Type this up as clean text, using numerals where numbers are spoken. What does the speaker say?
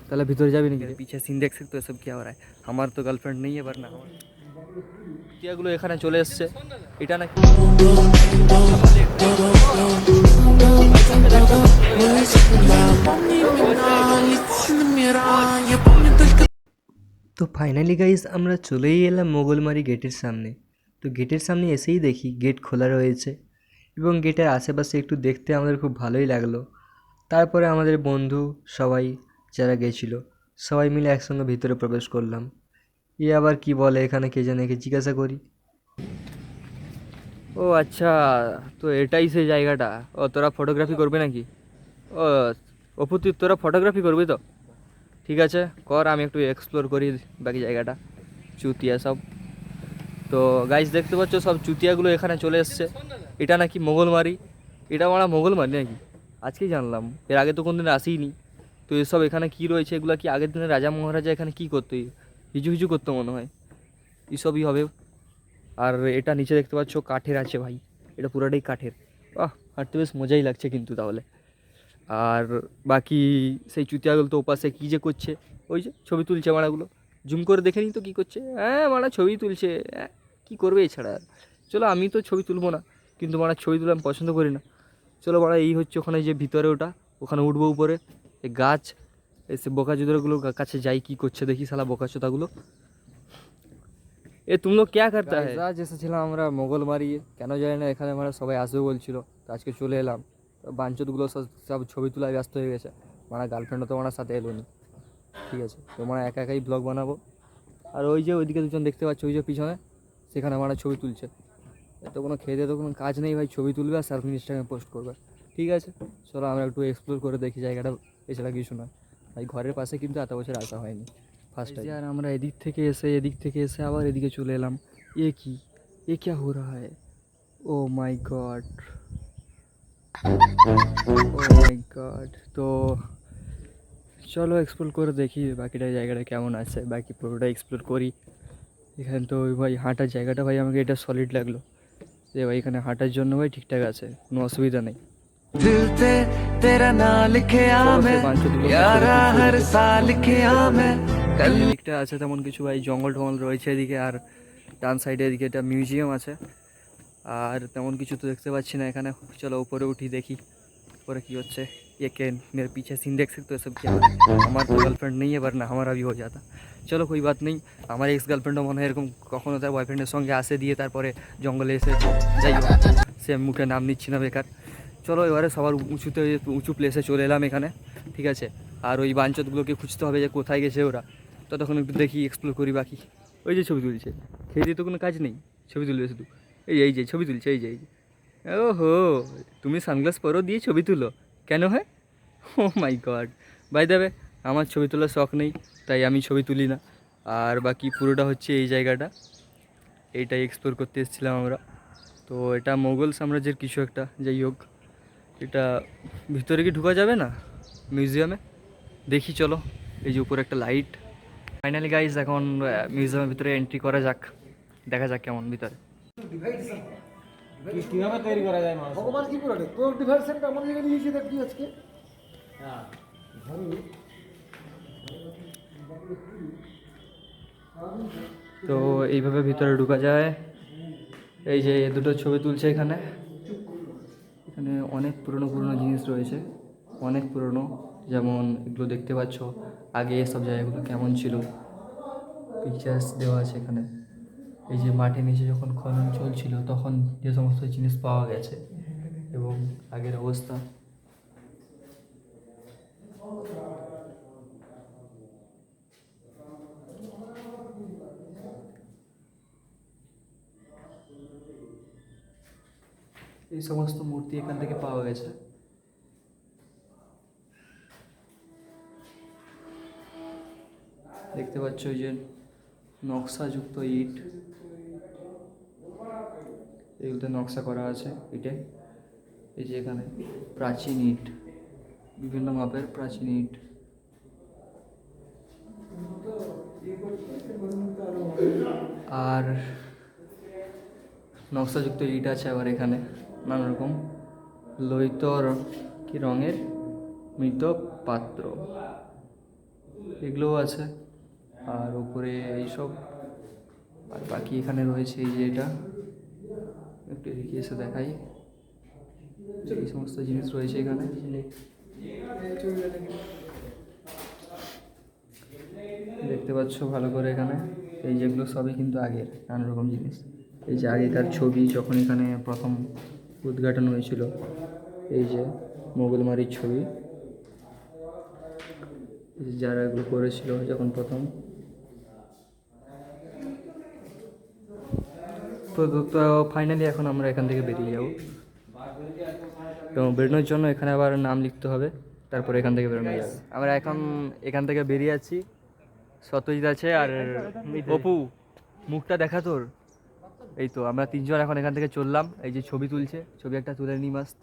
তাহলে ভিতরে যাবি নাকি? পিছে সিন দেখ सकते हो सब क्या हो रहा है। আমার তো গার্লফ্রেন্ড নেই है वरना টিয়াগুলো এখানে চলে এসছে। এটা নাকি তো ফাইনালি গাইস আমরা চলেই এলাম মোগলমারি গেটের সামনে। তো গেটের সামনে এসেই দেখি গেট খোলা রয়েছে এবং গেটের আশেপাশে একটু দেখতে আমাদের খুব ভালোই লাগলো। তারপরে আমাদের বন্ধু সবাই যারা গেছিলো সবাই মিলে একসঙ্গে ভিতরে প্রবেশ করলাম। আবার কি বলে এখানে কে জানে, একে জিজ্ঞাসা করি। ও আচ্ছা, তো এটাই সেই জায়গাটা। ও তোরা ফটোগ্রাফি করবি নাকি? ও অপু তুই তোরা ফটোগ্রাফি করবি তো? ঠিক আছে কর, আমি একটু এক্সপ্লোর করি বাকি জায়গাটা। চুতিয়া সব। তো গাইস দেখতে পাচ্ছ সব চুতিয়াগুলো এখানে চলে এসছে। এটা নাকি মোগলমারি। এটা মারা মোগলমারি নাকি? আজকেই জানলাম, এর আগে তো কোনদিন আসিনি। তো এসব এখানে কি রয়েছে, এগুলো কি আগের দিনে রাজা মহারাজা এখানে কি করতো? হিজু হিজু করতো মনে হয়, এসবই হবে। আর এটা নিচে দেখতে পাচ্ছ কাঠের আছে ভাই, এটা পুরোটাই কাঠের। বাহ, হাঁটতে বেশ মজাই লাগছে কিন্তু তাহলে। আর বাকি সেই চুতিয়াগুলো তো ওপাশে কী যে করছে, ওই যে ছবি তুলছে মারাগুলো। জুম করে দেখে নিই তো কী করছে। হ্যাঁ মারা ছবি তুলছে, হ্যাঁ কী করবে এছাড়া আর। চলো আমি তো ছবি তুলবো না, কিন্তু মারা ছবি তুলে আমি পছন্দ করি না। চলো মারা এই হচ্ছে ওখানে যে ভিতরে ওটা, ওখানে উঠবো উপরে। এই গাছ এসে বোকাচোদাগুলোর কাছে যাই, কী করছে দেখি শালা বোকাচোদাগুলো। এ তুমি লোক ক্যা করতা হ্যায়? আজ এসেছিলাম আমরা মোগলমারি, কেন জানি না এখানে মানে সবাই আসবে বলছিল, তো আজকে চলে এলাম। বাঞ্চতগুলো সব ছবি তোলায় ব্যস্ত হয়ে গেছে। মানে গার্লফ্রেন্ডও তো আমার সাথে এলো নি। ঠিক আছে, তো মানে একা একাই ব্লগ বানাবো। আর ওই যে ওইদিকে দুজন দেখতে পাচ্ছ, ওই যে পিছনে, সেখানে আমার ছবি তুলছে। তো কোনো খেতে তো কোনো কাজ নেই ভাই, ছবি তুলবে আর সেলফি ইনস্টাগ্রামে পোস্ট করবে। ঠিক আছে চলো আমরা একটু এক্সপ্লোর করে দেখি জায়গাটা, এছাড়া কিছু নয় ভাই। ঘরের পাশে কিন্তু এত বছর আসা হয়নি, ফার্স্ট টাইম। আর আমরা এদিক থেকে এসে আবার এদিকে চলে এলাম। এ কি, এ ক্যা হো রাহা হ্যায়? ও মাই গড, ও মাই গড। তো চলো এক্সপ্লোর করে দেখি বাকিটা জায়গাটা কেমন আছে, বাকি পুরোটা এক্সপ্লোর করি। এখানে তো ওই ভাই হাঁটার জায়গাটা ভাই আমাকে এটা সলিড লাগলো, যে ভাই এখানে হাঁটার জন্য ভাই ঠিকঠাক আছে, কোনো অসুবিধা নেই। दिल पे तेरा नाम लिखे मैं यारा हर साल लिखिया मैं कल এদিকটা আছে তেমন কিছু ভাই, জঙ্গল টঙ্গল রয়েছে এদিকে। আর ডান সাইডে এদিকে একটা মিউজিয়াম আছে। আর তেমন কিছু তো দেখতে পাচ্ছি না এখানে। চলো উপরে উঠি দেখি উপরে কি হচ্ছে। ये के मेरे पीछे सीन देख सकते हो सब क्या हो रहा है। हमारा तो गर्लफ्रेंड नहीं है वरना हमारा भी हो जाता। চলো कोई बात नहीं। আমার এক্স গার্লফ্রেন্ডও মনে হয় এরকম কখনো তার বয়ফ্রেন্ডের সঙ্গে আসে দিয়ে তারপরে জঙ্গলে এসে, যাই হোক সে মুখে নাম নিচ্ছি না বেকার। চলো এবারে সবার উঁচুতে, উঁচু প্লেসে চলে এলাম এখানে। ঠিক আছে, আর ওই বাঞ্চতগুলোকে খুঁজতে হবে যে কোথায় গেছে ওরা। ততক্ষণ একটু দেখি, এক্সপ্লোর করি বাকি। ওই যে ছবি তুলছে, খেয়ে দিয়ে তো কোনো কাজ নেই, ছবি তুলবে শুধু। এই যে ছবি তুলছে, এই যে ওহো, তুমি সানগ্লাস পরো দিয়ে ছবি তুলো কেন? হ্যাঁ, ও মাই গড। বাই দ্য ওয়ে, আমার ছবি তোলার শখ নেই, তাই আমি ছবি তুলি না। আর বাকি পুরোটা হচ্ছে এই জায়গাটা, এইটাই এক্সপ্লোর করতে এসেছিলাম আমরা। তো এটা মোগল সাম্রাজ্যের কিছু একটা, যাই হোক। এটা ভিতরে কি ঢোকা যাবে না মিউজিয়ামে? দেখি চলো। এই যে উপরে একটা লাইট। ফাইনালি গাইজ এখন মিউজিয়ামের ভিতরে এন্ট্রি করা যাক, দেখা যাক কেমন ভিতরে। কিভাবে তৈরি করা যায় মাংস? ভগবান কি করে তোর ডিভাইসেনটা এমন জায়গায় দিয়েছি দেখবি আজকে। তো এইভাবে ভিতরে ঢোকা যায়। এই যে দুটো ছবি তুলছে এখানে। এখানে অনেক পুরনো পুরনো জিনিস রয়েছে, অনেক পুরনো। যেমন এগুলো দেখতে পাচ্ছ, আগে এসব জায়গাগুলো কেমন ছিল, পিকচার্স দেওয়া আছে এখানে। এই যে মাটির নিচে যখন খনন চলছিল তখন যে সমস্ত জিনিস পাওয়া গেছে এবং আগের অবস্থা। এই সমস্ত মূর্তি এখান থেকে পাওয়া গেছে। দেখতে পাচ্ছ ওই যে নকশাযুক্ত ইট, এগুলোতে নকশা করা আছে ইটে। এই যে এখানে প্রাচীন ইট, বিভিন্ন মাপের প্রাচীন ইট। আর নকশাযুক্ত ইট আছে আবার এখানে, নানা রকম লোহিত কি রঙের মৃত পাত্র। এগুলোও আছে, আর উপরে এইসব, আর বাকি এখানে রয়েছে এই যে এটা, একটু এদিকে এসে দেখাই, এই সমস্ত জিনিস রয়েছে এখানে। দেখতে পাচ্ছ ভালো করে এখানে, এই যেগুলো সবই কিন্তু আগের নানা রকম জিনিস। এই যে আগেকার ছবি, যখন এখানে প্রথম উদ্ঘাটন হয়েছিল, এই যে মোগলমারির ছবি, এই যে যারা এগুলো করেছিল যখন প্রথম। তো ফাইনালি এখন আমরা এখান থেকে বেরিয়ে যাব, তো বেরোনোর জন্য এখানে আবার নাম লিখতে হবে, তারপরে এখান থেকে বেরোনো যাবে। আমরা এখন এখান থেকে বেরিয়ে আছি, সত্যজিৎ আছে আর অপু, মুখটা দেখা তোর। এই তো আমরা তিনজন এখন এখান থেকে চললাম, এই যে ছবি তুলছে, ছবি একটা তুলে নি মাস্ত।